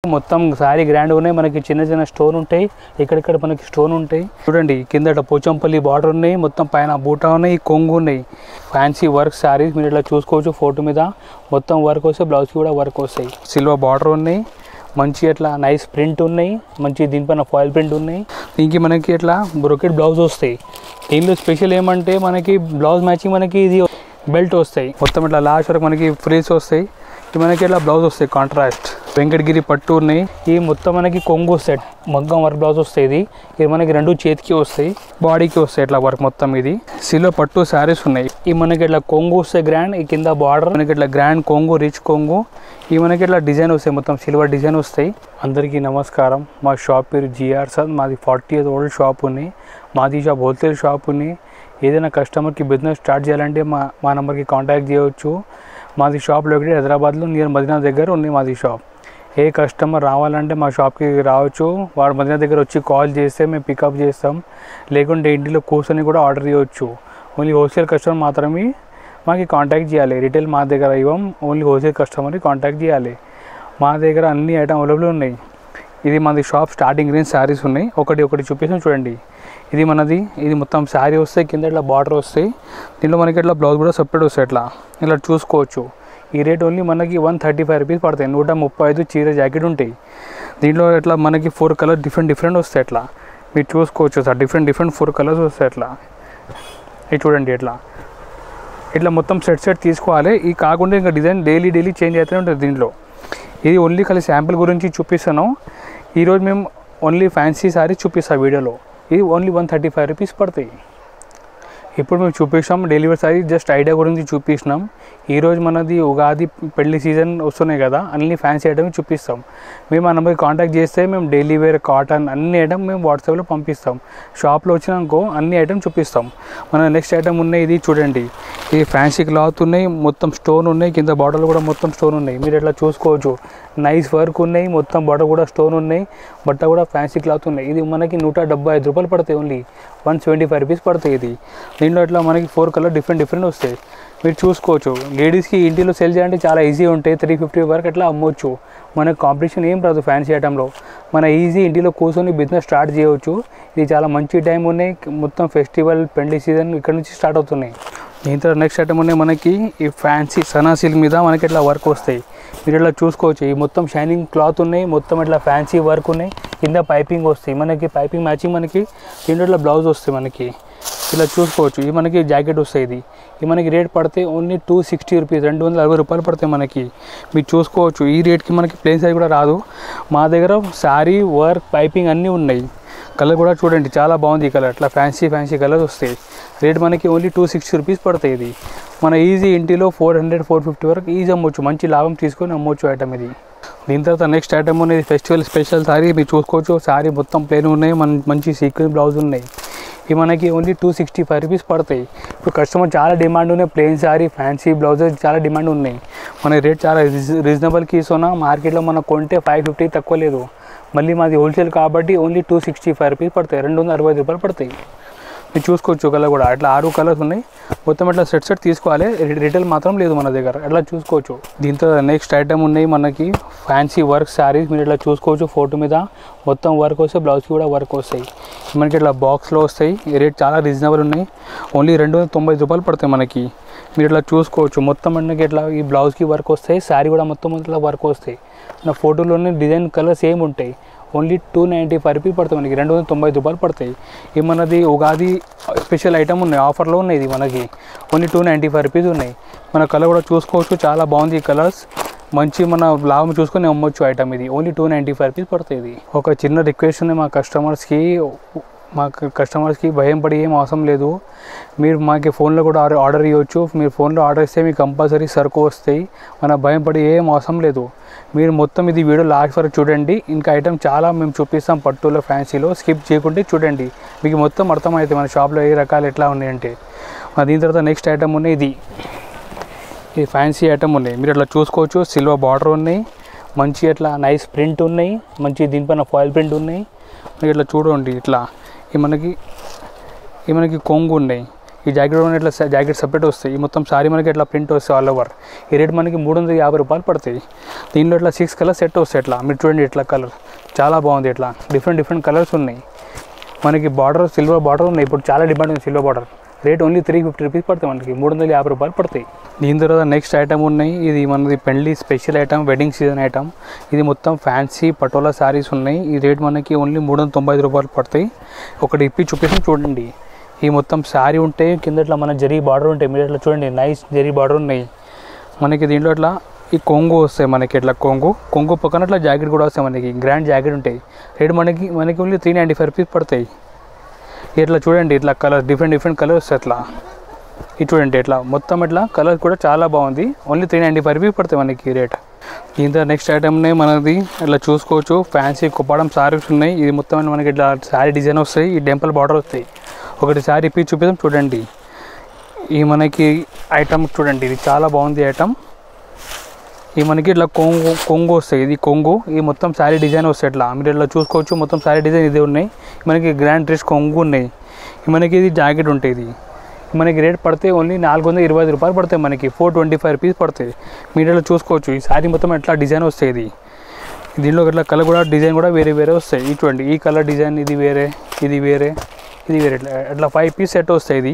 మొత్తం sorry grand ఉన్నాయి. మనకి చిన్న చిన్న స్టోన్ ఉంటాయి, ఇక్కడిక్కడ మనకి స్టోన్ ఉంటాయి. చూడండి కిందట పోచంపల్లి బార్డర్ ఉన్నాయి, మొత్తం పైన బూటా ఉన్నాయి, కొంగు ఉన్నాయి. ఫ్యాన్సీ వర్క్ సారీస్ మీరు ఇట్లా చూసుకోవచ్చు. ఫోటో మీద మొత్తం వర్క్ వస్తాయి, బ్లౌజ్కి కూడా వర్క్ వస్తాయి. సిల్వర్ బార్డర్ ఉన్నాయి, మంచి అట్లా నైస్ ప్రింట్ ఉన్నాయి, మంచి దీనిపైన ఫాయిల్ ప్రింట్ ఉన్నాయి. దీనికి మనకి ఇట్లా బ్రోకెట్ బ్లౌజ్ వస్తాయి. దీనిలో స్పెషల్ ఏమంటే మనకి బ్లౌజ్ మ్యాచింగ్ మనకి ఇది బెల్ట్ వస్తాయి, మొత్తం ఇట్లా లాస్ట్ వరకు మనకి ఫ్రీస్ వస్తాయి. ఇది మనకి ఇట్లా బ్లౌజ్ వస్తాయి కాంట్రాస్ట్. వెంకటగిరి పట్టు ఉన్నాయి. ఈ మొత్తం మనకి కొంగు సెట్ మగ్గం వర్క్ బ్లౌజ్ వస్తాయి. ఇది మనకి రెండు చేతికి వస్తాయి, బాడీకి వస్తాయి ఇట్లా వర్క్ మొత్తం. ఇది సిల్వర్ పట్టు శారీస్ ఉన్నాయి. ఈ మనకి ఇట్లా కొంగు వస్తాయి గ్రాండ్, ఈ కింద బార్డర్ మనకి ఇట్లా గ్రాండ్ కొంగు, రిచ్ కొంగు. ఈ మనకి ఇట్లా డిజైన్ వస్తాయి, మొత్తం సిల్వర్ డిజైన్ వస్తాయి. అందరికీ నమస్కారం. మా షాప్ పేరు జిఆర్ సార్. మాది 40 years old షాప్ ఉన్నాయి. మాది షాప్ హోల్సేల్ షాప్ ఉన్నాయి. ఏదైనా కస్టమర్కి బిజినెస్ స్టార్ట్ చేయాలంటే మా నెంబర్కి కాంటాక్ట్ చేయవచ్చు. మాది షాప్ లొకేటెడ్ హైదరాబాద్లో నియర్ మదీనా దగ్గర ఉంది మాది షాప్. ఏ కస్టమర్ రావాలంటే మా షాప్కి రావచ్చు. వాడు మదీనా దగ్గర వచ్చి కాల్ చేస్తే మేము పికప్ చేస్తాం, లేకుంటే ఇంటిలో కూర్చొని కూడా ఆర్డర్ చేయవచ్చు. ఓన్లీ హోల్సేల్ కస్టమర్ మాత్రమే మాకు కాంటాక్ట్ చేయాలి. రిటైల్ మా దగ్గర ఇవ్వం, ఓన్లీ హోల్సేల్ కస్టమర్ని కాంటాక్ట్ చేయాలి. మా దగ్గర అన్ని ఐటమ్ అవైలబుల్ ఉన్నాయి. ఇది మాది షాప్ స్టార్టింగ్ రేంజ్ శారీస్ ఉన్నాయి. ఒకటి చూపిస్తాం చూడండి. ఇది మనది, ఇది మొత్తం శారీ వస్తాయి, కింద ఇట్లా బార్డర్ వస్తాయి. దీంట్లో మనకి ఇట్లా బ్లౌజ్ కూడా సపరేట్ వస్తాయి. ఇట్లా చూసుకోవచ్చు. ఈ రేట్ ఓన్లీ మనకి 135 రూపీస్ పడతాయి. 135 చీర జాకెట్ ఉంటాయి. దీంట్లో ఇట్లా మనకి 4 కలర్స్ డిఫరెంట్ వస్తాయి. ఇట్లా మీరు చూసుకోవచ్చు సార్, డిఫరెంట్ 4 కలర్స్ వస్తాయి. ఇది చూడండి. ఇట్లా మొత్తం సెట్ తీసుకోవాలి. ఈ కాకుండా ఇంకా డిజైన్ డైలీ చేంజ్ అవుతూనే ఉంటుంది దీంట్లో. ఇది ఓన్లీ ఖాళీ శాంపుల్ గురించి చూపిస్తాను. ఈరోజు మేము ఓన్లీ ఫ్యాన్సీ సారీ చూపిస్తాం వీడియోలో. ఇది ఓన్లీ 135 రూపీస్ పడతాయి. ఇప్పుడు మేము చూపిస్తాం డెలివరీ సారీ, జస్ట్ ఐడియా గురించి చూపిస్తున్నాం. ఈరోజు మనది ఉగాది పెళ్లి సీజన్ వస్తున్నాయి కదా, అన్ని ఫ్యాన్సీ ఐటమ్ చూపిస్తాం. మేము మా నెంబర్కి కాంటాక్ట్ చేస్తే మేము డైలీ వేర్, కాటన్ అన్ని ఐటమ్ మేము వాట్సాప్లో పంపిస్తాం. షాప్లో వచ్చినాకో అన్ని ఐటమ్ చూపిస్తాం. మన నెక్స్ట్ ఐటమ్ ఉన్నాయి. ఇది చూడండి. ఇది ఫ్యాన్సీ క్లాత్ ఉన్నాయి, మొత్తం స్టోన్ ఉన్నాయి, కింద బార్డర్లు కూడా మొత్తం స్టోన్ ఉన్నాయి. మీరు ఇట్లా చూసుకోవచ్చు. నైస్ వర్క్ ఉన్నాయి, మొత్తం బార్డర్ కూడా స్టోన్ ఉన్నాయి, బట్ట కూడా ఫ్యాన్సీ క్లాత్ ఉన్నాయి. ఇది మనకి 175 రూపాయలు పడతాయి. ఓన్లీ 175 రూపీస్ పడతాయి. ఇది దీంట్లో ఇట్లా మనకి 4 కలర్ డిఫరెంట్ వస్తాయి. మీరు చూసుకోవచ్చు. లేడీస్కి ఇంటిలో సెల్ చేయాలంటే చాలా ఈజీ ఉంటాయి. 350 వరకు అట్లా అమ్మవచ్చు. మనకు కాంపిటీషన్ ఏం రాదు ఫ్యాన్సీ ఐటెంలో. మన ఈజీ ఇంటిలో కూర్చొని బిజినెస్ స్టార్ట్ చేయవచ్చు. ఇది చాలా మంచి టైం ఉన్నాయి. మొత్తం ఫెస్టివల్ పెళ్లి సీజన్ ఇక్కడ నుంచి స్టార్ట్ అవుతున్నాయి. దీంతో నెక్స్ట్ ఐటమ్ ఉన్నాయి మనకి ఈ ఫ్యాన్సీ సనా సిల్క్ మీద మనకి ఇట్లా వర్క్ వస్తాయి. మీరు ఇట్లా చూసుకోవచ్చు. ఈ మొత్తం షైనింగ్ క్లాత్ ఉన్నాయి, మొత్తం ఇట్లా ఫ్యాన్సీ వర్క్ ఉన్నాయి, కింద పైపింగ్ వస్తాయి. మనకి పైపింగ్ మ్యాచింగ్ మనకి దీంట్లో ఇట్లా బ్లౌజ్ వస్తాయి. మనకి ఇలా చూసుకోవచ్చు. ఇది మనకి జాకెట్ వస్తాయి. ఇది మనకి రేట్ పడితే ఓన్లీ 260 రూపీస్, 260 రూపాయలు పడతాయి మనకి. మీరు చూసుకోవచ్చు. ఈ రేట్కి మనకి ప్లేన్ సారీ కూడా రాదు. మా దగ్గర శారీ వర్క్ పైపింగ్ అన్నీ ఉన్నాయి. కలర్ కూడా చూడండి, చాలా బాగుంది ఈ కలర్. ఇట్లా ఫ్యాన్సీ కలర్స్ వస్తాయి. రేట్ మనకి ఓన్లీ 260 రూపీస్ పడతాయి. ఇది మన ఈజీ ఇంటిలో 400-450 వరకు ఈజీ అమ్మవచ్చు. మంచి లాభం తీసుకొని అమ్మవచ్చు ఐటమ్ ఇది. దీని తర్వాత నెక్స్ట్ ఐటమ్ అనేది ఫెస్టివల్ స్పెషల్ శారీ. మీరు చూసుకోవచ్చు. శారీ మొత్తం ప్లేన్ ఉన్నాయి, మంచి సీక్వెన్స్ బ్లౌజ్ ఉన్నాయి. ఇవి మనకి ఓన్లీ 265 రూపీస్ పడతాయి. ఇప్పుడు కస్టమర్ చాలా డిమాండ్ ఉన్నాయి. ప్లెయిన్ శారీ, ఫ్యాన్సీ బ్లౌజెస్ చాలా డిమాండ్ ఉన్నాయి. మన రేట్ చాలా రీజనబుల్కి ఇస్తున్నా. మార్కెట్లో మనం కొంటే 550 తక్కువ లేదు. మళ్ళీ మాది హోల్సేల్ కాబట్టి ఓన్లీ 265 రూపీస్ పడతాయి, 260 రూపాయలు పడతాయి. మీరు చూసుకోవచ్చు. కలర్ కూడా అట్లా 6 కలర్స్ ఉన్నాయి. మొత్తం ఇట్లా సెట్ తీసుకోవాలి. రిటైల్ మాత్రం లేదు మన దగ్గర. అట్లా చూసుకోవచ్చు. దీంతో నెక్స్ట్ ఐటమ్ ఉన్నాయి మనకి ఫ్యాన్సీ వర్క్ శారీస్. మీరు ఇట్లా చూసుకోవచ్చు. ఫోటో మీద మొత్తం వర్క్ వస్తాయి, బ్లౌజ్కి కూడా వర్క్ వస్తాయి. మనకి ఇట్లా బాక్స్లో వస్తాయి. రేట్ చాలా రీజనబుల్ ఉన్నాయి. ఓన్లీ 290 రూపాయలు పడతాయి మనకి. మీరు ఇట్లా చూసుకోవచ్చు. మొత్తం మనకి ఇట్లా ఈ బ్లౌజ్కి వర్క్ వస్తాయి, శారీ కూడా మొత్తం ఇట్లా వర్క్ వస్తాయి. నా ఫోటోలోనే డిజైన్ కలర్స్ ఏమి ఉంటాయి. ఓన్లీ 295 రూపీస్ పడతాయి మనకి, 290 రూపాయలు పడతాయి. ఇది మనది ఉగాది స్పెషల్ ఐటమ్ ఉన్నాయి, ఆఫర్లో ఉన్నాయి. ఇది మనకి ఓన్లీ 295 రూపీస్ ఉన్నాయి. మన కలర్ కూడా చూసుకోవచ్చు. చాలా బాగుంది ఈ కలర్స్. మంచి మన లాభం చూసుకొని అమ్మొచ్చు ఐటమ్. ఇది ఓన్లీ 295 రూపీస్ పడుతుంది. ఇది ఒక చిన్న రిక్వెస్ట్ ఉంది మా కస్టమర్స్కి భయం పడి ఏం అవసరం లేదు. మీరు మాకు ఫోన్లో కూడా ఆర్డర్ ఇవ్వచ్చు. మీరు ఫోన్లో ఆర్డర్ ఇస్తే మీకు కంపల్సరీ సరుకు వస్తాయి. మన భయం పడి ఏం అవసరం లేదు. మీరు మొత్తం ఇది వీడియో లాస్ట్ వరకు చూడండి. ఇంకా ఐటమ్ చాలా మేము చూపిస్తాం పట్టులో, ఫ్యాన్సీలో. స్కిప్ చేయకుంటే చూడండి, మీకు మొత్తం అర్థమవుతుంది మన షాప్లో ఏ రకాలు ఎట్లా ఉన్నాయంటే. దీని తర్వాత నెక్స్ట్ ఐటమ్ ఉన్నాయి. ఇది ఫ్యాన్సీ ఐటమ్ ఉన్నాయి. మీరు అట్లా చూసుకోవచ్చు. సిల్వర్ బార్డర్ ఉన్నాయి, మంచి అట్లా నైస్ ప్రింట్ ఉన్నాయి, మంచి దీనిపైన ఫాయిల్ ప్రింట్ ఉన్నాయి. మీరు ఇట్లా చూడండి. ఇట్లా ఈ మనకి కొంగు ఉన్నాయి. ఈ జాకెట్ కూడా ఇట్లా జాకెట్ సపరేట్ వస్తాయి. ఈ మొత్తం సారీ మనకి ఇట్లా ప్రింట్ వస్తాయి ఆల్ ఓవర్. ఈ రేట్ మనకి 350 రూపాయలు పడతాయి. దీనిలో ఇట్లా 6 కలర్ సెట్ వస్తాయి. ఇట్లా మీరు చూడండి, ఇట్లా కలర్ చాలా బాగుంది. ఇట్లా డిఫరెంట్ కలర్స్ ఉన్నాయి. మనకి బార్డర్ సిల్వర్ బార్డర్ ఉన్నాయి. ఇప్పుడు చాలా డిమాండ్ ఉంది silver border. Rate only 350 rupees పడతాయి. మనకి 350 రూపాయలు పడతాయి. దీని తర్వాత నెక్స్ట్ ఐటమ్ ఉన్నాయి. ఇది మనది పెళ్లి special item, wedding season item. ఇది మొత్తం ఫ్యాన్సీ పటోలా శారీస్ ఉన్నాయి. ఈ రేట్ మనకి ఓన్లీ 395 రూపాయలు పడతాయి. ఒకటి ఇప్పి చూపిస్తాం చూడండి. ఈ మొత్తం శారీ ఉంటాయి, కింద ఇట్లా మన జరీ బార్డర్ ఉంటాయి. మీరు ఇట్లా చూడండి, నైస్ జరీ బార్డర్ ఉన్నాయి. మనకి దీంట్లో ఇట్లా ఈ కొంగు వస్తాయి. మనకి ఇట్లా కొంగు పక్కన ఇట్లా జాకెట్ కూడా వస్తాయి. మనకి గ్రాండ్ జాకెట్ ఉంటాయి. రేట్ మనకి ఓన్లీ 395 రూపీస్ పడతాయి. ఇట్లా చూడండి, ఇట్లా కలర్ డిఫరెంట్ కలర్స్ అట్లా. ఇది చూడండి, ఇట్లా మొత్తం ఇట్లా కలర్ కూడా చాలా బాగుంది. ఓన్లీ 395 రూపీస్ పడతాయి మనకి రేట్. దీంతో నెక్స్ట్ ఐటమ్నే మనది ఇట్లా చూసుకోవచ్చు. ఫ్యాన్సీ కుప్పాడం సారీస్ ఉన్నాయి. ఇది మొత్తం మనకి ఇట్లా శారీ డిజైన్ వస్తాయి. ఈ టెంపుల్ బార్డర్ వస్తాయి. ఒకటి శారీ ఇప్పి చూపిద్దాం చూడండి. ఈ మనకి ఐటమ్ చూడండి, ఇది చాలా బాగుంది ఐటమ్. ఈ మనకి ఇట్లా కొంగు వస్తాయి. ఇది కొంగు, ఈ మొత్తం శారీ డిజైన్ వస్తాయి. ఇట్లా మీరు ఇట్లా చూసుకోవచ్చు. మొత్తం శారీ డిజైన్ ఇదే ఉన్నాయి. మనకి గ్రాండ్ డ్రెస్ కొంగు ఉన్నాయి. మనకి ఇది జాకెట్ ఉంటాయి. ఇది మనకి రేట్ పడితే ఓన్లీ 425 రూపాయలు పడతాయి. మనకి 425 రూపీస్ పడతాయి. మీరు ఇట్లా చూసుకోవచ్చు. ఈ శారీ మొత్తం ఎట్లా డిజైన్ వస్తాయి. ఇది దీనిలో ఇట్లా కలర్ కూడా డిజైన్ కూడా వేరే వస్తాయి. ఇది చూడండి, ఈ కలర్ డిజైన్ ఇది వేరే, ఇది వేరే, ఇది వేరే, ఇట్లా 5 పీస్ సెట్ వస్తాయి. ఇది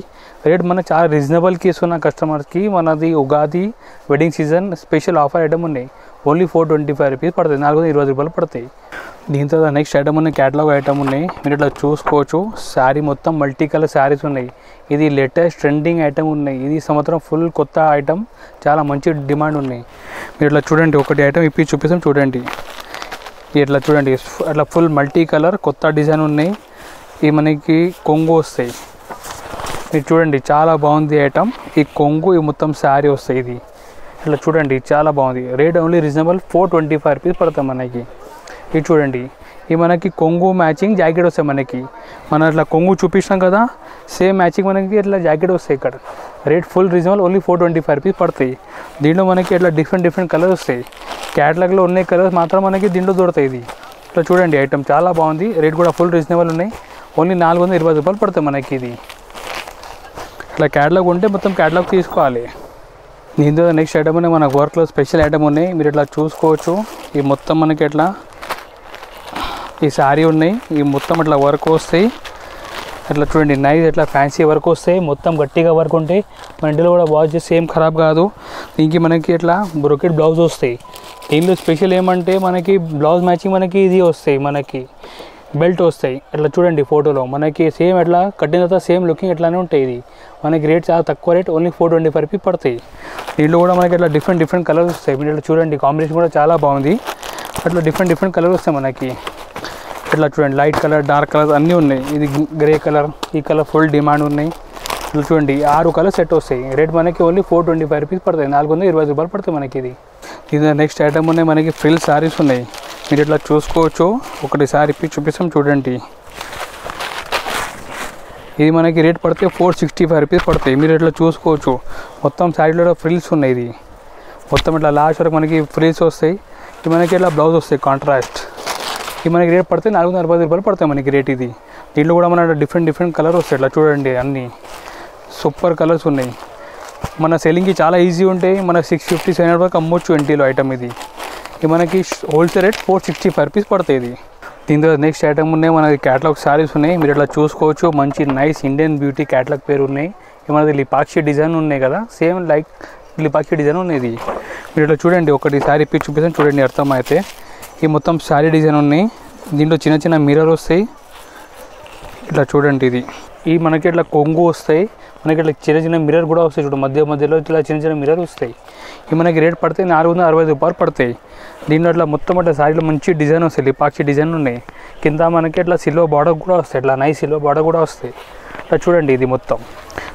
రేట్ మనకు చాలా రీజనబుల్కి ఇస్తున్న కస్టమర్స్కి. మనది Ugadi wedding season special offer item ఉన్నాయి. ఓన్లీ 425 రూపీస్ పడతాయి. 420 రూపాయలు పడతాయి. దీంతో నెక్స్ట్ ఐటమ్ ఉన్నాయి, క్యాటలాగ్ ఐటమ్ ఉన్నాయి. మీరు ఇట్లా చూసుకోవచ్చు. శారీ మొత్తం మల్టీ కలర్ శారీస్ ఉన్నాయి. ఇది లేటెస్ట్ ట్రెండింగ్ ఐటమ్ ఉన్నాయి. ఇది సంవత్సరం ఫుల్ కొత్త ఐటమ్, చాలా మంచి డిమాండ్ ఉన్నాయి. మీరు ఇట్లా చూడండి, ఒకటి ఐటమ్ ఇప్పి చూపిస్తాం చూడండి. ఇట్లా చూడండి, అట్లా ఫుల్ మల్టీ కలర్ కొత్త డిజైన్ ఉన్నాయి. ఈ మనకి కొంగు వస్తాయి. మీరు చూడండి, చాలా బాగుంది ఐటమ్. ఈ కొంగు ఈ మొత్తం శారీ వస్తాయి. ఇది ఇట్లా చూడండి, చాలా బాగుంది. రేట్ ఓన్లీ రీజనబుల్ 425 రూపీస్ పడతాయి మనకి. ఇది చూడండి, ఈ మనకి కొంగు మ్యాచింగ్ జాకెట్ వస్తాయి. మనకి మనం ఇట్లా కొంగు చూపించినాం కదా, సేమ్ మ్యాచింగ్ మనకి ఇట్లా జాకెట్ వస్తాయి. ఇక్కడ rate full reasonable, only 425 rupees పడతాయి. దీంట్లో మనకి ఇట్లా డిఫరెంట్ కలర్స్ వస్తాయి. క్యాటలాగ్లో ఉన్న కలర్స్ మాత్రం మనకి దీంట్లో దొరుకుతాయి. ఇది ఇట్లా చూడండి, ఐటమ్ చాలా బాగుంది. రేట్ కూడా ఫుల్ రీజనబుల్ ఉన్నాయి. ఓన్లీ 420 రూపాయలు పడతాయి మనకి. ఇది ఇట్లా క్యాటలాగ్ ఉంటే మొత్తం క్యాటలాగ్ తీసుకోవాలి. దీంతో నెక్స్ట్ ఐటమ్ ఉన్నాయి. మన వర్క్లో స్పెషల్ ఐటమ్ ఉన్నాయి. మీరు ఇట్లా చూసుకోవచ్చు. ఈ మొత్తం మనకి ఇట్లా ఈ శారీ ఉన్నాయి. ఈ మొత్తం ఇట్లా వర్క్ వస్తాయి. ఇట్లా చూడండి, నైస్ ఇట్లా ఫ్యాన్సీ వర్క్ వస్తాయి. మొత్తం గట్టిగా వర్క్ ఉంటాయి. మన ఇంటిలో కూడా వాష్ చేస్తే ఏం ఖరాబ్ కాదు. దీనికి మనకి ఇట్లా బ్రోకెట్ బ్లౌజ్ వస్తాయి. దీనిలో స్పెషల్ ఏమంటే మనకి బ్లౌజ్ మ్యాచింగ్ మనకి ఇది వస్తాయి. మనకి బెల్ట్ వస్తాయి. ఇట్లా చూడండి ఫోటోలో మనకి సేమ్ ఎట్లా కట్టిన తర్వాత సేమ్ లుకింగ్ ఎట్లానే ఉంటాయి. ఇది మనకి రేట్ చాలా తక్కువ రేట్, ఓన్లీ 425 రూపీస్ పడతాయి. దీంట్లో కూడా మనకి ఇట్లా డిఫరెంట్ కలర్స్ వస్తాయి. మీరు ఇట్లా చూడండి, కాంబినేషన్ కూడా చాలా బాగుంది. అట్లా డిఫరెంట్ కలర్స్ వస్తాయి మనకి. ఇట్లా చూడండి, లైట్ కలర్, డార్క్ కలర్ అన్నీ ఉన్నాయి. ఇది గ్రే కలర్, ఈ కలర్ ఫుల్ డిమాండ్ ఉన్నాయి. ఇట్లా చూడండి, 6 కలర్ సెట్ వస్తాయి. రేట్ మనకి ఓన్లీ 425 రూపీస్ పడతాయి. 420 రూపాయలు పడతాయి మనకి. ఇది నెక్స్ట్ ఐటమ్ ఉన్నాయి. మనకి ఫ్రిల్ శారీస్ ఉన్నాయి. మీరు ఇట్లా చూసుకోవచ్చు. ఒకటి శారీ ఇప్పి చూపిస్తాం చూడండి. ఇది మనకి రేట్ పడితే 465 రూపీస్ పడతాయి. మీరు ఇట్లా చూసుకోవచ్చు. మొత్తం శారీలో ఫ్రిల్స్ ఉన్నాయి. ఇది మొత్తం ఇట్లా లాస్ట్ వరకు మనకి ఫ్రిల్స్ వస్తాయి. ఇది మనకి ఇట్లా బ్లౌజ్ వస్తాయి కాంట్రాస్ట్. ఇది మనకి రేట్ పడితే 460 రూపాయలు పడతాయి మనకి రేట్. ఇది దీంట్లో కూడా మన డిఫరెంట్ కలర్ వస్తాయి. ఇట్లా చూడండి, అన్నీ సూపర్ కలర్స్ ఉన్నాయి. మన సెల్లింగ్కి చాలా ఈజీ ఉంటాయి. మన 650-700 వరకు అమ్మొచ్చు ఎన్టీలో ఐటమ్. ఇది మనకి హోల్సేల్ రేట్ 465 రూపీస్ పడతాయి. ఇది దీంతో నెక్స్ట్ ఐటమ్ ఉన్నాయి. మనకి క్యాటలాగ్ శారీస్ ఉన్నాయి. మీరు ఇట్లా చూసుకోవచ్చు. మంచి నైస్ ఇండియన్ బ్యూటీ క్యాటలాగ్ పేరు ఉన్నాయి. మనది లిపాక్షి డిజైన్ ఉన్నాయి కదా, సేమ్ లైక్ లిపాక్షి డిజైన్ ఉన్నాయి. ఇది మీరు ఇట్లా చూడండి, ఒకటి శారీ ఇప్పి చూపిస్తాను చూడండి, అర్థమైతే. ఈ మొత్తం శారీ డిజైన్ ఉన్నాయి. దీంట్లో చిన్న మిర్రర్ వస్తాయి. ఇట్లా చూడండి, ఈ మనకి ఇట్లా కొంగు వస్తాయి. మనకి ఇట్లా చిన్న మిర్రర్ కూడా వస్తాయి. చూడు, మధ్యలో ఇట్లా చిన్న మిర్రర్ వస్తాయి. ఇవి మనకి రేట్ పడితే 460 రూపాయలు పడతాయి. దీంట్లో అట్లా మొత్తం అట్లా శారీలో మంచి డిజైన్ వస్తాయి. లిపాక్షి డిజైన్ ఉన్నాయి. కింద మనకి ఇట్లా సిల్వర్ బార్డర్ కూడా వస్తాయి. ఇట్లా నైస్ సిల్వర్ బార్డర్ కూడా వస్తాయి. ఇట్లా చూడండి, ఇది మొత్తం.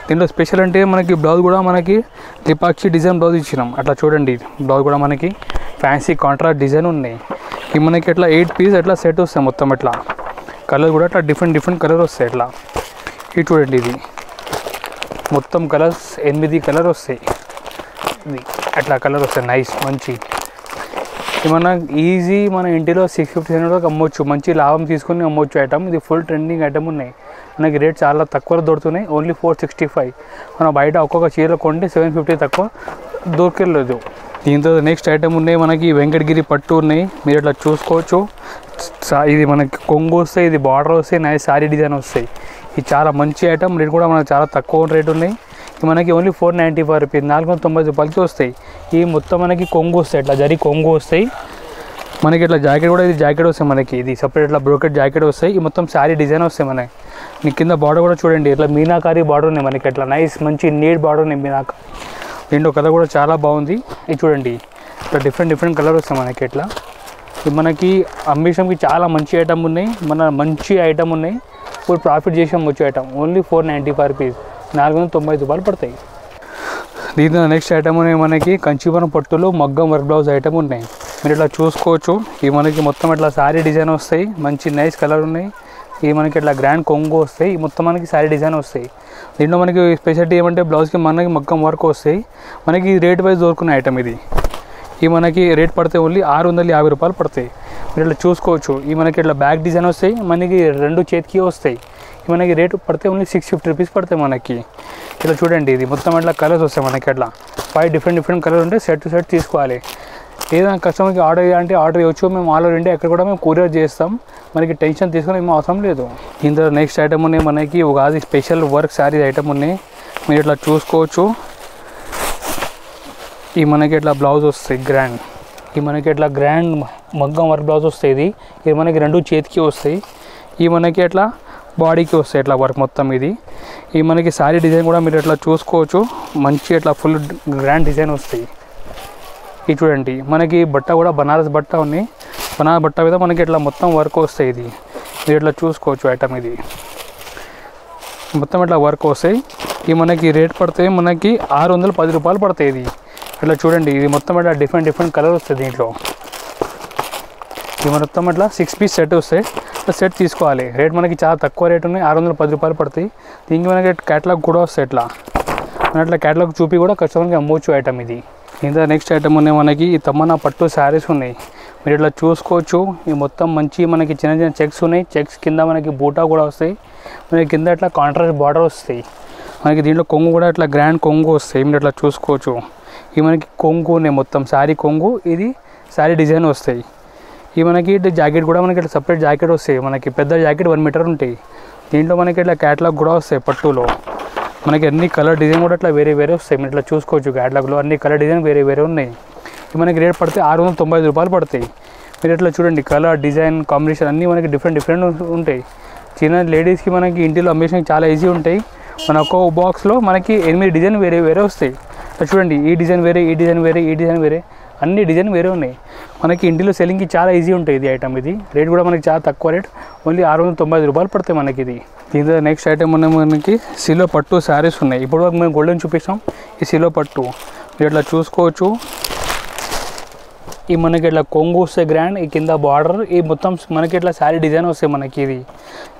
దీంట్లో స్పెషల్ అంటే మనకి బ్లౌజ్ కూడా మనకి లిపాక్షి డిజైన్ బ్లౌజ్ ఇచ్చినాం. అట్లా చూడండి, బ్లౌజ్ కూడా మనకి ఫ్యాన్సీ కాంట్రాస్ట్ డిజైన్ ఉన్నాయి. ఇవి మనకి ఇట్లా 8 పీస్ అట్లా సెట్ వస్తాయి. మొత్తం ఇట్లా కలర్ కూడా అట్లా డిఫరెంట్ కలర్ వస్తాయి. ఇట్లా ఇది చూడండి, ఇది మొత్తం కలర్స్ 8 కలర్ వస్తాయి. ఇది అట్లా కలర్ వస్తాయి. నైస్ మంచి ఏమన్నా ఈజీ మన ఇంటిలో 650 అమ్మొచ్చు, మంచి లాభం తీసుకొని అమ్మొచ్చు ఐటమ్. ఇది ఫుల్ ట్రెండింగ్ ఐటమ్ ఉన్నాయి, మనకి రేట్ చాలా తక్కువలో దొరుకుతున్నాయి. ఓన్లీ 465. మనం బయట ఒక్కొక్క చీర కొంటే 750 తక్కువ దొరకలేదు. దీంతో నెక్స్ట్ ఐటమ్ ఉన్నాయి మనకి వెంకటగిరి పట్టు ఉన్నాయి, మీరు ఇట్లా చూసుకోవచ్చు. ఇది మనకి కొంగు వస్తాయి, ఇది బార్డర్ వస్తాయి, నైస్ సారీ డిజైన్ వస్తాయి. ఇది చాలా మంచి ఐటమ్, రేట్ కూడా మనకు చాలా తక్కువ రేట్ ఉన్నాయి. మనకి ఓన్లీ 495 రూపీస్, 490 రూపాయలకి వస్తాయి. ఈ మొత్తం మనకి కొంగు వస్తాయి, ఇట్లా జరి కొంగు వస్తాయి మనకి. ఇట్లా జాకెట్ కూడా, ఇది జాకెట్ వస్తాయి మనకి, ఇది సపరేట్ ఇట్లా బ్రోకెట్ జాకెట్ వస్తాయి. ఈ మొత్తం శారీ డిజైన్ వస్తాయి మనకి. మీ కింద బార్డర్ కూడా చూడండి, ఇట్లా మీనాకారి బార్డర్ ఉన్నాయి మనకి, ఇట్లా నైస్ మంచి నీట్ బార్డర్ ఉన్నాయి మీనాక. దీంట్లో కలర్ కూడా చాలా బాగుంది. ఇది చూడండి, ఇట్లా డిఫరెంట్ కలర్ వస్తాయి మనకి. ఇట్లా ఇది మనకి అంబిషన్కి చాలా మంచి ఐటమ్ ఉన్నాయి, మన మంచి ఐటమ్ ఉన్నాయి. ఫుల్ ప్రాఫిట్ చేసి అమ్మొచ్చు ఐటమ్. ఓన్లీ 495 రూపీస్, 490 రూపాయలు పడతాయి. దీంతో నెక్స్ట్ ఐటమ్ ఉన్నాయి మనకి కంచీపురం పట్టులో మగ్గం వర్క్ బ్లౌజ్ ఐటమ్ ఉన్నాయి, మీరు ఇట్లా చూసుకోవచ్చు. ఇవి మనకి మొత్తం ఇట్లా శారీ డిజైన్ వస్తాయి, మంచి నైస్ కలర్ ఉన్నాయి. ఇవి మనకి ఇట్లా గ్రాండ్ కొంగు వస్తాయి, మొత్తం మనకి శారీ డిజైన్ వస్తాయి. దీంట్లో మనకి స్పెషాలిటీ ఏమంటే బ్లౌజ్కి మనకి మగ్గం వర్క్ వస్తాయి. మనకి రేట్ వైజ్ దొరుకునే ఐటమ్ ఇది. ఇవి మనకి రేట్ పడితే ఓన్లీ 650 రూపాయలు పడతాయి, మీరు ఇట్లా చూసుకోవచ్చు. ఇవి మనకి ఇట్లా బ్యాక్ డిజైన్ వస్తాయి, మనకి 2 చేతికి వస్తాయి. ఇవి మనకి రేట్ పడితే ఓన్లీ 650 రూపీస్ పడతాయి మనకి. ఇట్లా చూడండి, ఇది మొత్తం ఇట్లా కలర్స్ వస్తాయి మనకి. అట్లా 5 డిఫరెంట్ కలర్స్ ఉంటే సెట్ టు సెట్ తీసుకోవాలి. ఏదైనా కస్టమర్కి ఆర్డర్ చేయాలంటే ఆర్డర్ ఇవ్వచ్చు, మేము ఆల్ ఓవర్ ఇండియా ఎక్కడ కూడా మేము కొరియర్ చేస్తాం, మనకి టెన్షన్ తీసుకొని ఏమో అవసరం లేదు. ఇందులో నెక్స్ట్ ఐటమ్ ఉన్నాయి మనకి Ugadi special work sari item ఉన్నాయి, మీరు ఇట్లా చూసుకోవచ్చు. ఈ మనకి ఇట్లా బ్లౌజ్ వస్తాయి గ్రాండ్, ఈ మనకి ఇట్లా గ్రాండ్ మగ్గం వర్క్ బ్లౌజ్ వస్తాయి. ఇది మనకి 2 చేతికి వస్తాయి. ఈ మనకి ఇట్లా బాడీకి వస్తాయి ఇట్లా వర్క్ మొత్తం. ఇది ఈ మనకి శారీ డిజైన్ కూడా మీరు ఇట్లా చూసుకోవచ్చు, మంచి ఇట్లా ఫుల్ గ్రాండ్ డిజైన్ వస్తాయి. ఇది చూడండి, మనకి బట్ట కూడా బనారస్ బట్ట ఉన్నాయి, బనారస్ బట్ట మీద మనకి ఇట్లా మొత్తం వర్క్ వస్తాయి. ఇది మీరు ఇట్లా చూసుకోవచ్చు ఐటమ్. ఇది మొత్తం ఇట్లా వర్క్ వస్తాయి. ఇవి మనకి రేట్ పడితే మనకి 610 రూపాయలు పడతాయి. ఇది ఇట్లా చూడండి, ఇది మొత్తం ఇట్లా డిఫరెంట్ కలర్ వస్తుంది దీంట్లో. ఇది మొత్తం ఇట్లా 6 పీస్ సెట్ వస్తాయి, సెట్ తీసుకోవాలి. రేట్ మనకి చాలా తక్కువ రేట్ ఉన్నాయి, 610 రూపాయలు పడతాయి. దీనికి మనకి క్యాటలాగ్ కూడా వస్తాయి. ఇట్లా మన ఇట్లా క్యాటలాగ్ చూపి కూడా కస్టమర్కి అమ్మవచ్చు ఐటమ్ ఇది. ఇంకా నెక్స్ట్ ఐటమ్ ఉన్నాయి మనకి ఈ తమ్మన పట్టు శారీస్ ఉన్నాయి, మీరు ఇట్లా చూసుకోవచ్చు. ఈ మొత్తం మంచి మనకి చిన్న చెక్స్ ఉన్నాయి, చెక్స్ కింద మనకి బూటా కూడా వస్తాయి, మనకి కింద ఇట్లా కాంట్రాస్ట్ బార్డర్ వస్తాయి. మనకి దీంట్లో కొంగు కూడా ఇట్లా గ్రాండ్ కొంగు వస్తాయి, మీరు ఇట్లా చూసుకోవచ్చు. ఇవి మనకి కొంగు ఉన్నాయి, మొత్తం శారీ కొంగు, ఇది శారీ డిజైన్ వస్తాయి. ఇవి మనకి జాకెట్ కూడా మనకి ఇట్లా సపరేట్ జాకెట్ వస్తాయి, మనకి పెద్ద జాకెట్ 1 మీటర్ ఉంటాయి. దీంట్లో మనకి ఇట్లా క్యాటలాగ్ కూడా వస్తాయి పట్టులో. మనకి అన్ని కలర్ డిజైన్ కూడా ఇట్లా వేరే వస్తాయి, మీరు ఇట్లా చూసుకోవచ్చు. క్యాటలాగ్లో అన్ని కలర్ డిజైన్ వేరే ఉన్నాయి. ఇవి మనకి రేట్ పడితే 695 రూపాయలు పడతాయి. మీరు ఇట్లా చూడండి, కలర్ డిజైన్ కాంబినేషన్ అన్నీ మనకి డిఫరెంట్ ఉంటాయి. చిన్న లేడీస్కి మనకి ఇంటిలో అమ్మేషన్ చాలా ఈజీ ఉంటాయి. మన ఒక్క బాక్స్లో మనకి 8 డిజైన్ వేరే వస్తాయి. చూడండి, ఈ డిజైన్ వేరే, ఈ డిజైన్ వేరే, ఈ డిజైన్ వేరే, అన్ని డిజైన్ వేరే ఉన్నాయి. మనకి ఇంటిలో సెల్లింగ్కి చాలా ఈజీ ఉంటుంది ఇది ఐటమ్. ఇది రేట్ కూడా మనకి చాలా తక్కువ రేట్, ఓన్లీ 690 రూపాయలు పడతాయి మనకి. ఇది దీంతో నెక్స్ట్ ఐటమ్ ఉన్నాయి మనకి సిలో పట్టు శారీస్ ఉన్నాయి. ఇప్పుడు మేము గోల్డెన్ చూపిస్తాం, ఈ సిలో పట్టు మీరు ఇట్లా చూసుకోవచ్చు. ఈ మనకి ఇట్లా కొంగు వస్తాయి గ్రాండ్, ఈ కింద బార్డర్, ఈ మొత్తం మనకి ఇట్లా శారీ డిజైన్ వస్తాయి మనకి. ఇది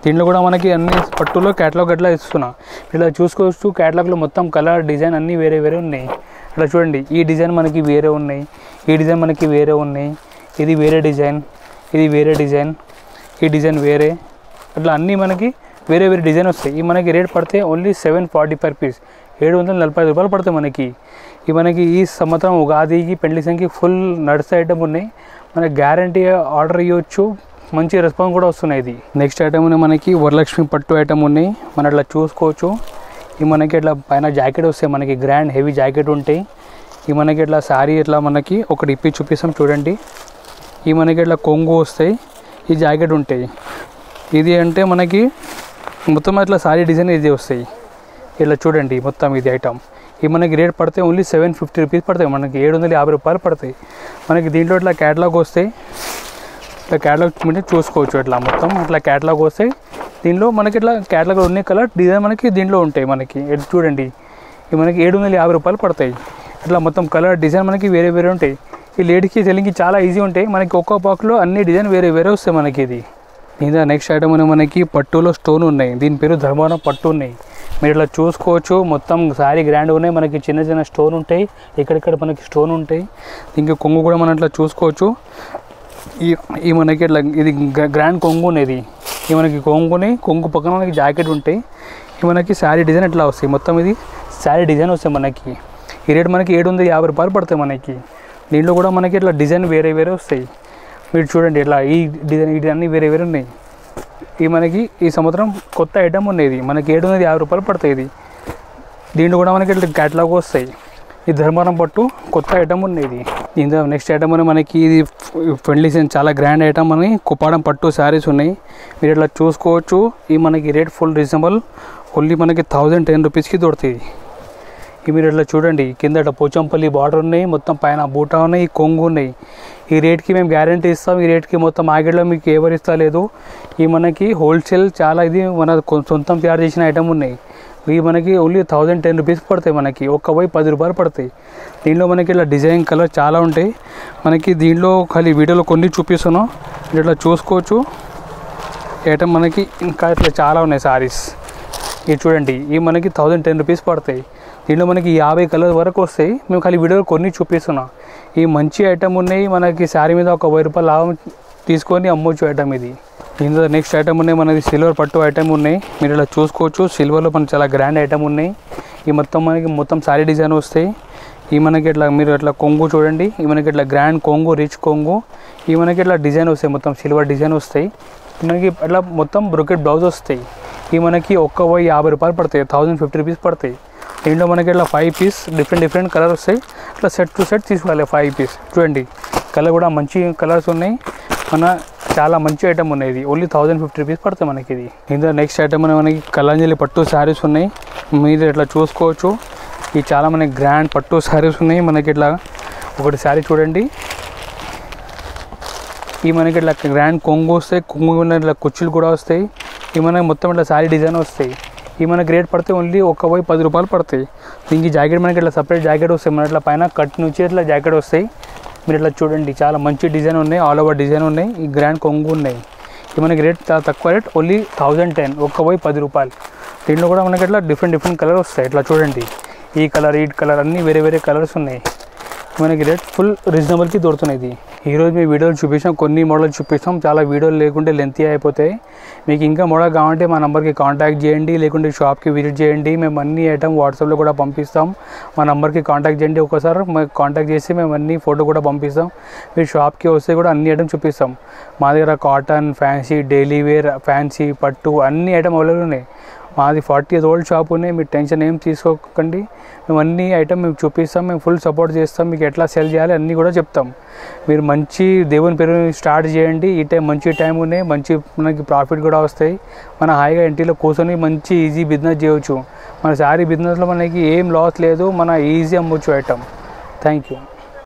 దీంట్లో కూడా మనకి అన్ని పట్టులో క్యాటలాగ్ ఎట్లా ఇస్తున్నా ఇట్లా చూసుకోవచ్చు. క్యాటలాగ్లో మొత్తం కలర్ డిజైన్ అన్నీ వేరే ఉన్నాయి. ఇట్లా చూడండి, ఈ డిజైన్ మనకి వేరే ఉన్నాయి, ఈ డిజైన్ మనకి వేరే ఉన్నాయి, ఇది వేరే డిజైన్, ఇది వేరే డిజైన్, ఈ డిజైన్ వేరే, అట్లా అన్నీ మనకి వేరే డిజైన్ వస్తాయి. ఈ మనకి రేట్ పడితే ఓన్లీ 745 రూపీస్, 745 రూపాయలు పడతాయి మనకి. ఈ మనకి ఈ సంవత్సరం ఉగాదికి పెళ్లి సంఖ్య ఫుల్ నడిచే ఐటమ్ ఉన్నాయి, మనకి గ్యారంటీ ఆర్డర్ ఇవ్వచ్చు, మంచి రెస్పాన్స్ కూడా వస్తున్నాయి. ఇది నెక్స్ట్ ఐటమ్ ఉన్నాయి మనకి వరలక్ష్మి పట్టు ఐటమ్ ఉన్నాయి, మనం అట్లా చూసుకోవచ్చు. ఈ మనకి ఇట్లా పైన జాకెట్ వస్తాయి, మనకి గ్రాండ్ హెవీ జాకెట్ ఉంటాయి. ఈ మనకి ఇట్లా శారీ ఇట్లా మనకి ఒకటి ఇప్పి చూపిస్తాం చూడండి. ఈ మనకి ఇట్లా కొంగు వస్తాయి, ఈ జాకెట్ ఉంటాయి. ఇది అంటే మనకి మొత్తం ఇట్లా శారీ డిజైన్ ఇది వస్తాయి. ఇట్లా చూడండి మొత్తం ఇది ఐటమ్. ఈ మనకి రేట్ పడితే ఓన్లీ 750 రూపీస్ పడతాయి, మనకి 750 రూపాయలు పడతాయి. మనకి దీంట్లో ఇట్లా క్యాటలాగ్ వస్తాయి, ఇట్లా క్యాటలాగ్ మీరు చూసుకోవచ్చు. ఇట్లా మొత్తం ఇట్లా క్యాటలాగ్ వస్తాయి. దీనిలో మనకి ఇట్లా క్యాటలాగ్ ఉన్న కలర్ డిజైన్ మనకి దీంట్లో ఉంటాయి. మనకి చూడండి, ఇవి మనకి 750 రూపాయలు పడతాయి. ఇట్లా మొత్తం కలర్ డిజైన్ మనకి వేరే ఉంటాయి. ఈ లేడీస్కి సెల్లింగ్కి చాలా ఈజీ ఉంటాయి. మనకి ఒక్కో బాక్స్లో అన్ని డిజైన్ వేరే వస్తాయి మనకి. ఇది ఇంకా నెక్స్ట్ ఐటమ్ మనకి పట్టులో స్టోన్ ఉన్నాయి, దీని పేరు ధర్మవరం పట్టు ఉన్నాయి. మీరు ఇట్లా చూసుకోవచ్చు. మొత్తం శారీ గ్రాండ్ ఉన్నాయి, మనకి చిన్న చిన్న స్టోన్ ఉంటాయి, ఇక్కడిక్కడ మనకి స్టోన్ ఉంటాయి. ఇంకా కొంగు కూడా మనం ఇట్లా చూసుకోవచ్చు. ఈ మనకి ఇట్లా ఇది గ్రాండ్ కొంగు ఉన్నది. ఈ మనకి కొంగు పక్కన మనకి జాకెట్ ఉంటాయి. ఈ మనకి శారీ డిజైన్ ఎట్లా వస్తాయి, మొత్తం ఇది శారీ డిజైన్ వస్తాయి మనకి. ఈ రేట్ మనకి 750 రూపాయలు పడతాయి మనకి. దీంట్లో కూడా మనకి ఇట్లా డిజైన్ వేరే వేరే వస్తాయి. మీరు చూడండి ఇట్లా ఈ డిజైన్ ఇది అన్నీ వేరే వేరే ఉన్నాయి. ఈ మనకి ఈ సంవత్సరం కొత్త ఐటమ్ ఉన్నది, మనకి 750 రూపాయలు పడతాయి. ఇది దీంట్లో కూడా మనకి ఇట్లా క్యాటలాగ్ వస్తాయి. ఈ ధర్మవరం పట్టు కొత్త ఐటమ్ ఉన్నది. ఇందులో నెక్స్ట్ ఐటమ్ అని మనకి ఇది ఫ్రెండ్లీ సెన్స్ చాలా గ్రాండ్ ఐటమ్ అని కుప్పాడం పట్టు శారీస్ ఉన్నాయి. మీరు ఇట్లా చూసుకోవచ్చు. ఈ మనకి రేట్ ఫుల్ రీజనబుల్, ఓన్లీ మనకి 1010 రూపీస్కి దొరుకుతుంది. ఈ మీరు ఇట్లా చూడండి, కిందట పోచంపల్లి బార్డర్ ఉన్నాయి, మొత్తం పైన బూటా ఉన్నాయి, కొంగు ఉన్నాయి. ఈ రేట్కి మేము గ్యారంటీ ఇస్తాం. ఈ రేట్కి మొత్తం మార్కెట్లో మీకు ఎవరు ఇస్తలేదు. ఈ మనకి హోల్సేల్ చాలా ఇది మన సొంతం తయారు చేసిన ఐటమ్ ఉన్నాయి. ఇవి మనకి ఓన్లీ 1010 రూపీస్కి పడతాయి. మనకి ఒక్క పోయి 10 రూపాయలు పడతాయి. దీంట్లో మనకి ఇట్లా డిజైన్ కలర్ చాలా ఉంటాయి. మనకి దీంట్లో ఖాళీ వీడియోలో కొన్ని చూపిస్తున్నాం, మీరు ఇట్లా చూసుకోవచ్చు. ఐటమ్ మనకి ఇంకా ఇట్లా చాలా ఉన్నాయి సారీస్. ఇది చూడండి, ఇవి మనకి 1010 రూపీస్ పడతాయి. దీంట్లో మనకి 50 కలర్ వరకు వస్తాయి. మేము ఖాళీ వీడియోలో కొన్ని చూపిస్తున్నాం. ఈ మంచి ఐటమ్ ఉన్నాయి. మనకి శారీ మీద ఒక 1000 రూపాయలు లాభం తీసుకొని అమ్మొచ్చు ఐటమ్ ఇది. ఇందులో నెక్స్ట్ ఐటమ్ ఉన్నాయి, మనకి సిల్వర్ పట్టు ఐటమ్ ఉన్నాయి. మీరు ఇలా చూసుకోవచ్చు. సిల్వర్లో మనకి చాలా గ్రాండ్ ఐటమ్ ఉన్నాయి. ఈ మొత్తం శారీ డిజైన్ వస్తాయి. ఈ మనకి ఇట్లా మీరు ఇట్లా కొంగు చూడండి, ఈ మనకి ఇట్లా గ్రాండ్ కొంగు, రిచ్ కొంగు. ఈ మనకి ఇట్లా డిజైన్ వస్తాయి, మొత్తం సిల్వర్ డిజైన్ వస్తాయి. మనకి ఇట్లా మొత్తం బ్రోకెట్ బ్లౌజ్ వస్తాయి. ఈ మనకి ఒక్క 50 రూపాయలు పడతాయి, 1050 రూపీస్ పడతాయి. దీంట్లో మనకి ఇట్లా 5 పీస్ డిఫరెంట్ కలర్ వస్తాయి. ఇట్లా సెట్ టు సెట్ తీసుకోవాలి 5 పీస్. చూడండి కలర్ కూడా మంచి కలర్స్ ఉన్నాయి. చాలా మంచి ఐటమ్ ఉన్నాయి. ఇది ఓన్లీ 1050 రూపీస్ పడతాయి మనకి. ఇది ఇందులో నెక్స్ట్ ఐటమ్ మనకి కలంజలి పట్టు శారీస్ ఉన్నాయి. మీరు ఇట్లా చూసుకోవచ్చు. ఇవి చాలా మనకి గ్రాండ్ పట్టు శారీస్ ఉన్నాయి. మనకి ఇట్లా ఒకటి శారీ చూడండి, ఈ మనకి ఇట్లా గ్రాండ్ కొంగు వస్తాయి, కొంగు ఇట్లా కుచ్చులు కూడా వస్తాయి. ఈ మనకి మొత్తం ఇట్లా శారీ డిజైన్ వస్తాయి. ఈ మనకి రేట్ పడితే ఓన్లీ ఒక్క 10 రూపాయలు పడతాయి. దీనికి జాకెట్ మనకి ఇట్లా సపరేట్ జాకెట్ వస్తాయి. మన ఇట్లా పైన కట్ నుంచి ఇట్లా జాకెట్ వస్తాయి. మీరు ఇట్లా చూడండి, చాలా మంచి డిజైన్ ఉన్నాయి, ఆల్ ఓవర్ డిజైన్ ఉన్నాయి. ఈ గ్రాండ్ కొంగు ఉన్నాయి. ఈ మనకి రేట్ చాలా తక్కువ రేట్, ఓన్లీ 1010, ఒక్క 10 రూపాయలు. దీంట్లో కూడా మనకి ఇట్లా డిఫరెంట్ కలర్ వస్తాయి. ఇట్లా చూడండి, ఈ కలర్ అన్నీ వేరే కలర్స్ ఉన్నాయి. మనకి రేట్ ఫుల్ రీజనబుల్కి దొరుకుతున్నాయి. ఈరోజు మీ వీడియోలు చూపించాం, కొన్ని మోడల్ చూపిస్తాం. చాలా వీడియోలు లేకుంటే లెంతీ అయిపోతాయి. మీకు ఇంకా మోడల్ కావాలంటే మా నెంబర్కి కాంటాక్ట్ చేయండి, లేకుంటే షాప్కి విజిట్ చేయండి. మేము అన్ని ఐటమ్ వాట్సాప్లో కూడా పంపిస్తాం. మా నెంబర్కి కాంటాక్ట్ చేయండి. ఒకసారి మాకు కాంటాక్ట్ చేసి మేము అన్ని ఫోటో కూడా పంపిస్తాం. మీరు షాప్కి వస్తే కూడా అన్ని ఐటమ్ చూపిస్తాం. మా దగ్గర cotton, fancy, daily wear, fancy, పట్టు అన్ని ఐటమ్ అవైలబుల్ ఉన్నాయి. మాది 40 years old షాప్ ఉన్నాయి. మీరు టెన్షన్ ఏం తీసుకోకండి. మేము అన్ని ఐటమ్ మేము చూపిస్తాం. మేము ఫుల్ సపోర్ట్ చేస్తాం. మీకు ఎట్లా సెల్ చేయాలి అన్నీ కూడా చెప్తాం. మీరు మంచి దేవుని పేరు స్టార్ట్ చేయండి. ఈ టైం మంచి టైం ఉన్నాయి, మంచి మనకి ప్రాఫిట్ కూడా వస్తాయి. మన హాయిగా ఇంటిలో కూర్చొని మంచి ఈజీ బిజినెస్ చేయవచ్చు. మన శారీ బిజినెస్లో మనకి ఏం లాస్ లేదు, మన ఈజీ అమ్మొచ్చు ఐటమ్. Thank you.